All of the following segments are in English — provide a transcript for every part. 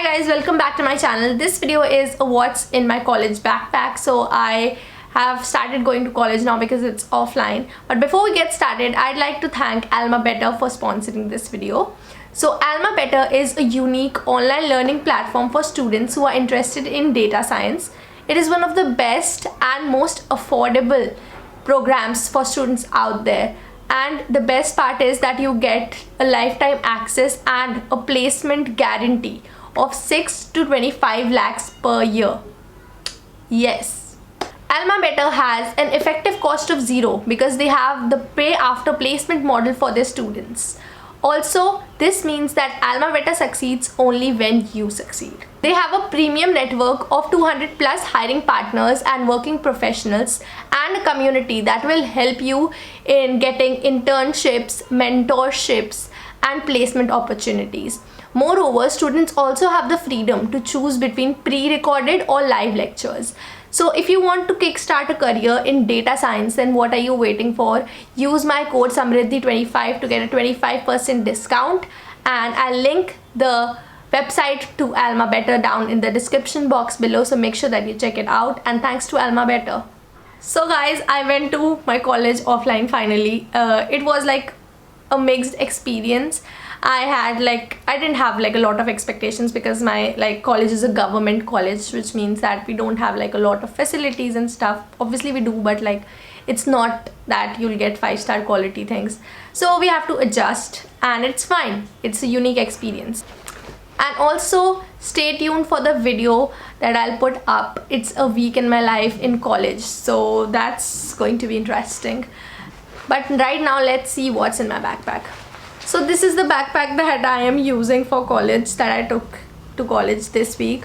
guys, welcome back to my channel. This video is a what's in my college backpack. So I have started going to college now because it's offline. But before we get started, I'd like to thank Alma Better for sponsoring this video. So Alma Better is a unique online learning platform for students who are interested in data science. It is one of the best and most affordable programs for students out there. And the best part is that you get a lifetime access and a placement guarantee of 6 to 25 lakhs per year. Yes. Alma Better has an effective cost of zero because they have the pay after placement model for their students. Also, this means that Alma Better succeeds only when you succeed. They have a premium network of 200 plus hiring partners and working professionals and a community that will help you in getting internships, mentorships and placement opportunities. Moreover, students also have the freedom to choose between pre-recorded or live lectures. So if you want to kickstart a career in data science, then what are you waiting for? Use my code samraddhi.25 to get a 25% discount, and I'll link the website to Alma Better down in the description box below, so make sure that you check it out. And thanks to Alma Better. So guys, I went to my college offline finally. It was like a mixed experience. I didn't have like a lot of expectations because my college is a government college, which means that we don't have like a lot of facilities and stuff. Obviously we do, but like it's not that you'll get 5-star quality things. So we have to adjust, and it's fine. It's a unique experience. And also stay tuned for the video that I'll put up. It's a week in my life in college, so that's going to be interesting. But right now let's see what's in my backpack. So this is the backpack that I am using for college, that I took to college this week.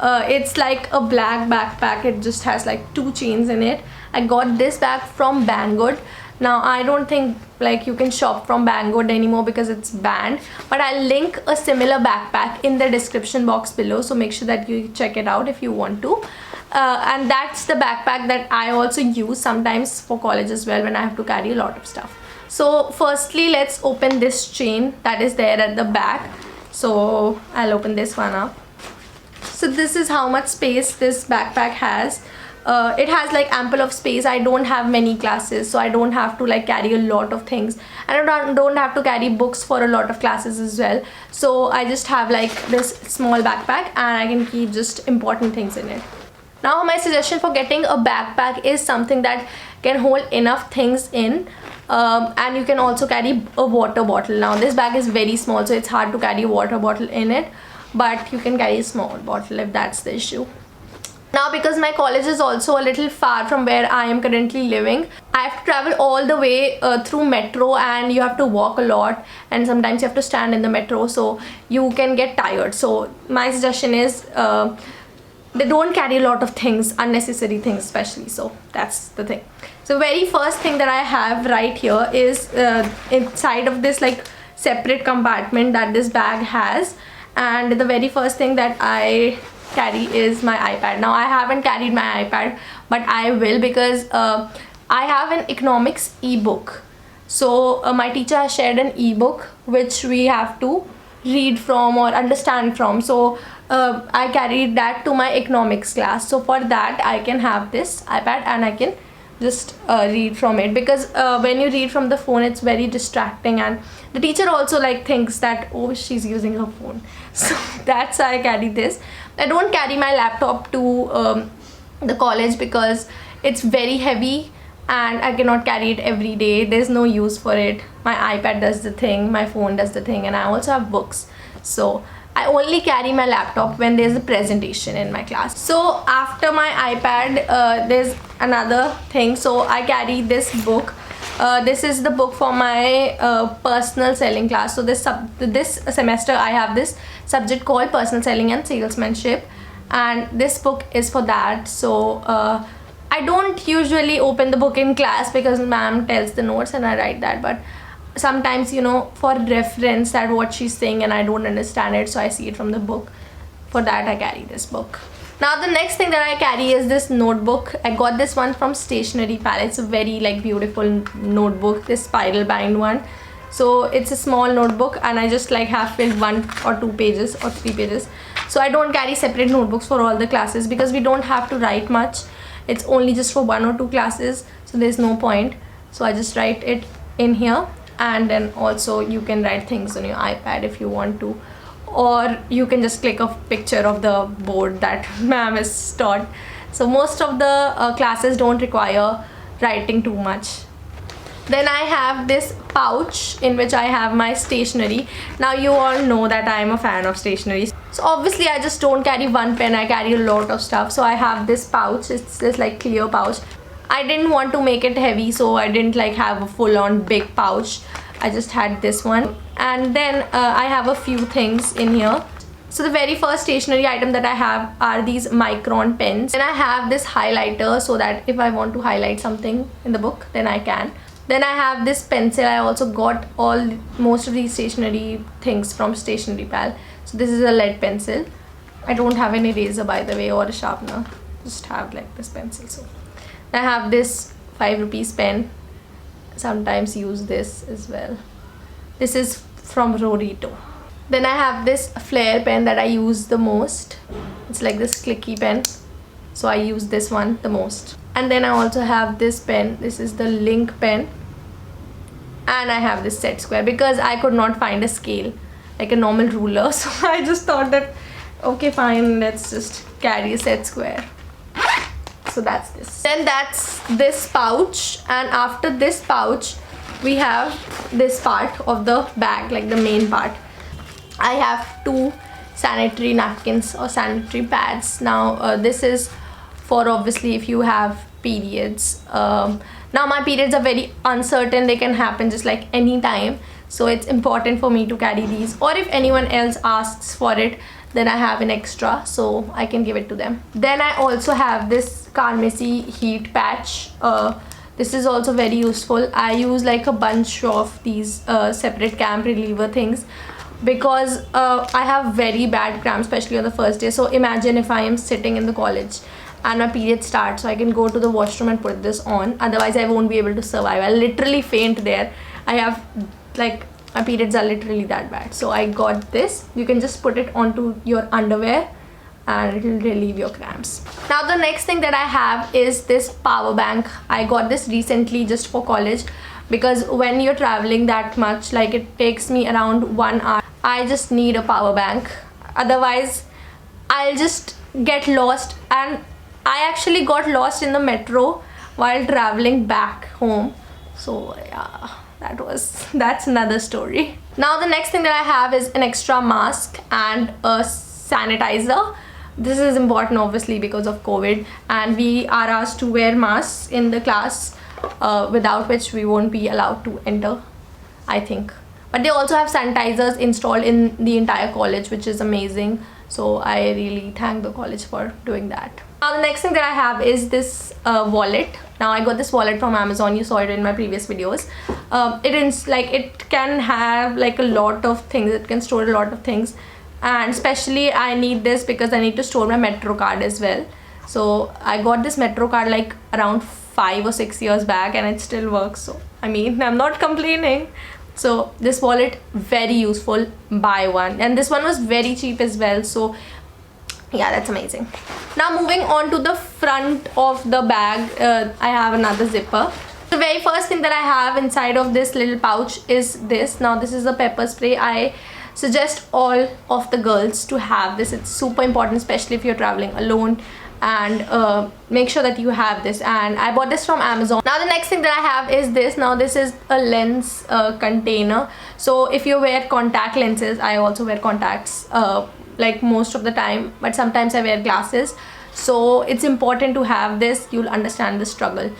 It's like a black backpack. It just has like 2 chains in it. I got this bag from Banggood. Now I don't think like you can shop from Banggood anymore because it's banned, but I'll link a similar backpack in the description box below, so make sure that you check it out if you want to. And that's the backpack that I also use sometimes for college as well when I have to carry a lot of stuff. So firstly, let's open this chain that is there at the back. So I'll open this one up. So this is how much space this backpack has. It has like ample of space. I don't have many classes, so I don't have to like carry a lot of things, and I don't have to carry books for a lot of classes as well. So I just have like this small backpack, and I can keep just important things in it. Now my suggestion for getting a backpack is something that can hold enough things in, and you can also carry a water bottle. Now this bag is very small, so it's hard to carry a water bottle in it, but you can carry a small bottle if that's the issue. Now because my college is also a little far from where I am currently living, I have to travel all the way through metro, and you have to walk a lot, and sometimes you have to stand in the metro, so you can get tired. So my suggestion is they don't carry a lot of things, unnecessary things especially. So that's the thing. So very first thing that I have right here is inside of this like separate compartment that this bag has, and the very first thing that I carry is my iPad. Now I haven't carried my iPad, but I will because I have an economics ebook. So my teacher has shared an ebook which we have to read from or understand from. So I carried that to my economics class. So for that I can have this iPad and I can just read from it, because when you read from the phone it's very distracting, and the teacher also like thinks that, oh, she's using her phone. So that's why I carry this. I don't carry my laptop to the college because it's very heavy and I cannot carry it every day. There's no use for it. My iPad does the thing, my phone does the thing, and I also have books. So I only carry my laptop when there's a presentation in my class. So after my iPad, there's another thing. So I carry this book. This is the book for my personal selling class. So this semester I have this subject called personal selling and salesmanship, and this book is for that. So I don't usually open the book in class because ma'am tells the notes and I write that, but sometimes, you know, for reference that what she's saying and I don't understand it, so I see it from the book. For that I carry this book. Now the next thing that I carry is this notebook. I got this one from Stationery Pads. It's a very like beautiful notebook, this spiral bind one. So it's a small notebook, and I just like have filled 1 or 2 pages or 3 pages. So I don't carry separate notebooks for all the classes because we don't have to write much. It's only just for 1 or 2 classes, so there's no point. So I just write it in here, and then also you can write things on your iPad if you want to, or you can just click a picture of the board that ma'am has taught. So most of the classes don't require writing too much. Then I have this pouch in which I have my stationery. Now you all know that I am a fan of stationery. So obviously I just don't carry one pen, I carry a lot of stuff. So I have this pouch, it's this like clear pouch. I didn't want to make it heavy, so I didn't like have a full-on big pouch. I just had this one. And then I have a few things in here. So the very first stationery item that I have are these micron pens. Then I have this highlighter so that if I want to highlight something in the book, then I can. Then I have this pencil. I also got most of these stationery things from Stationery Pal. So this is a lead pencil. I don't have an eraser, by the way, or a sharpener. Just have like this pencil. So I have this 5 rupees pen. Sometimes use this as well. This is from Rorito. Then I have this flare pen that I use the most. It's like this clicky pen, so I use this one the most. And then I also have this pen. This is the Link pen. And I have this set square because I could not find a scale, like a normal ruler. So I just thought that, okay fine, let's just carry a set square. So that's this. Then that's this pouch, and after this pouch we have this part of the bag, like the main part. I have 2 sanitary napkins or sanitary pads. Now this is for obviously if you have periods. Now my periods are very uncertain, they can happen just like any time, so it's important for me to carry these, or if anyone else asks for it, then I have an extra, so I can give it to them. Then I also have this Carmesy heat patch. This is also very useful. I use like a bunch of these separate camp reliever things because I have very bad cramps, especially on the first day. So imagine if I am sitting in the college and my period starts, so I can go to the washroom and put this on, otherwise I won't be able to survive. I'll literally faint there. I have like, my periods are literally that bad. So I got this. You can just put it onto your underwear and it will relieve your cramps. Now the next thing that I have is this power bank. I got this recently just for college because when you're traveling that much, like it takes me around 1 hour, I just need a power bank. Otherwise I'll just get lost, and I actually got lost in the metro while traveling back home. So yeah, that's another story. Now the next thing that I have is an extra mask and a sanitizer. This is important obviously because of COVID, and we are asked to wear masks in the class, without which we won't be allowed to enter, I think. But they also have sanitizers installed in the entire college, which is amazing. So I really thank the college for doing that. Now the next thing that I have is this wallet. Now I got this wallet from Amazon. You saw it in my previous videos. It can have like a lot of things. It can store a lot of things, and especially I need this because I need to store my metro card as well. So I got this metro card like around 5 or 6 years back, and it still works. So I mean, I'm not complaining. So this wallet, very useful. Buy one, and this one was very cheap as well. So yeah, that's amazing. Now moving on to the front of the bag, I have another zipper. The very first thing that I have inside of this little pouch is this. Now this is a pepper spray. I suggest all of the girls to have this. It's super important, especially if you're traveling alone, and make sure that you have this. And I bought this from Amazon. Now the next thing that I have is this. Now this is a lens container. So if you wear contact lenses, I also wear contacts like most of the time, but sometimes I wear glasses, so it's important to have this. You'll understand the struggle.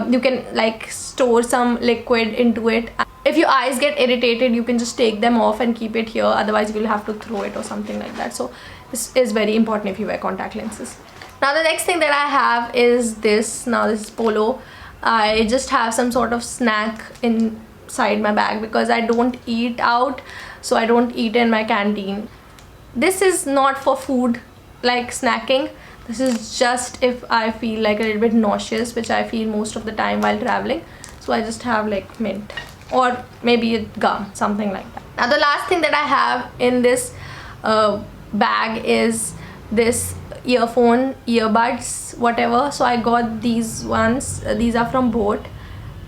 You can like store some liquid into it. If your eyes get irritated, you can just take them off and keep it here, otherwise you'll have to throw it or something like that. So this is very important if you wear contact lenses. Now the next thing that I have is this. Now this is Polo. I just have some sort of snack inside my bag because I don't eat out, so I don't eat in my canteen. This is not for food like snacking. This is just if I feel like a little bit nauseous, which I feel most of the time while traveling. So I just have like mint or maybe a gum, something like that. Now the last thing that I have in this bag is this earbuds, whatever. So I got these ones. These are from Boat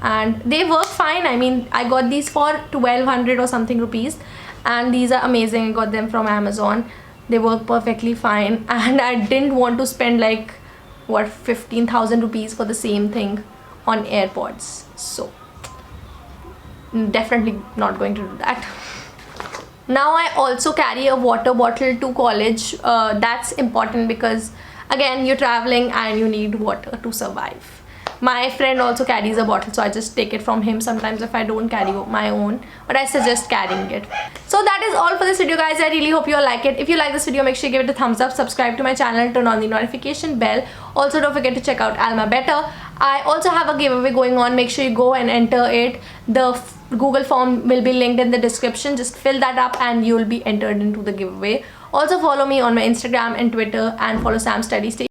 and they work fine. I mean, I got these for 1200 or something rupees, and these are amazing. I got them from Amazon. They work perfectly fine, and I didn't want to spend like what 15,000 rupees for the same thing on AirPods, so definitely not going to do that. Now I also carry a water bottle to college. That's important because again, you're traveling and you need water to survive. My friend also carries a bottle, so I just take it from him sometimes if I don't carry my own, but I suggest carrying it. So that is all for this video, guys. I really hope you all like it. If you like this video, make sure you give it a thumbs up, subscribe to my channel, turn on the notification bell. Also, don't forget to check out Alma Better. I also have a giveaway going on. Make sure you go and enter it. The Google form will be linked in the description. Just fill that up and you will be entered into the giveaway. Also follow me on my Instagram and Twitter, and follow Sam Study Station.